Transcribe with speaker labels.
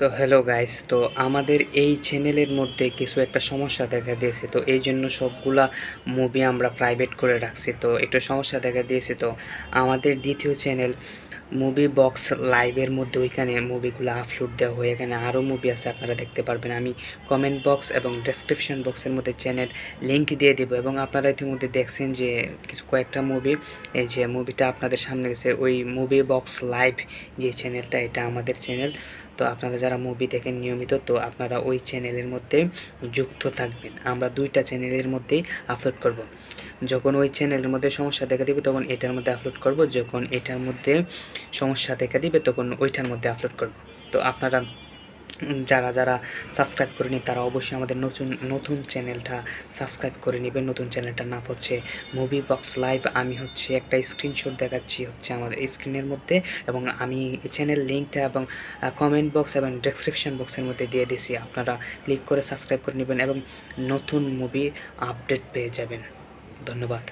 Speaker 1: তো hello guys, তো আমাদের এই চ্যানেলের মধ্যে কিছু একটা সমস্যা দেখা দিয়েছে। তো এই জন্য সবগুলা মুভি আমরা প্রাইভেট করে রাখছি। তো একটু সমস্যা দেখা দিয়েছে। তো আমাদের দ্বিতীয় চ্যানেল মুভি বক্স লাইভের মধ্যে ওইখানে মুভিগুলো আপলোড দেওয়া হয়। এখানে আরও মুভি আছে, আপনারা দেখতে পারবেন। আমি কমেন্ট বক্স এবং ডেসক্রিপশন বক্সের মধ্যে চ্যানেল লিঙ্ক দিয়ে দেবো। এবং আপনারা ইতিমধ্যে দেখছেন যে কয়েকটা মুভি, এই যে মুভিটা আপনাদের সামনে গেছে, ওই মুভি বক্স লাইভ যে চ্যানেলটা, এটা আমাদের চ্যানেল। তো আপনারা যারা মুভি দেখেন নিয়মিত, তো আপনারা ওই চ্যানেলের মধ্যে যুক্ত থাকবেন। আমরা দুইটা চ্যানেলের মধ্যেই আপলোড করব। যখন ওই চ্যানেলের মধ্যে সমস্যা দেখা দিবে তখন এটার মধ্যে আপলোড করব, যখন এটার মধ্যে সমস্যা দেখা দিবে তখন ওইটার মধ্যে আপলোড করব। তো আপনারা যারা যারা সাবস্ক্রাইব করেনি তারা অবশ্যই আমাদের নতুন চ্যানেলটা সাবস্ক্রাইব করে নেবেন। নতুন চ্যানেলটার নাম হচ্ছে মুভি বক্স লাইভ। আমি একটা স্ক্রিনশট দেখাচ্ছি আমাদের স্ক্রিনের মধ্যে, এবং আমি চ্যানেল লিঙ্কটা এবং কমেন্ট বক্স এবং ডেসক্রিপশন বক্সের মধ্যে দিয়ে দিছি। আপনারা ক্লিক করে সাবস্ক্রাইব করে নেবেন এবং নতুন মুভি আপডেট পেয়ে যাবেন। ধন্যবাদ।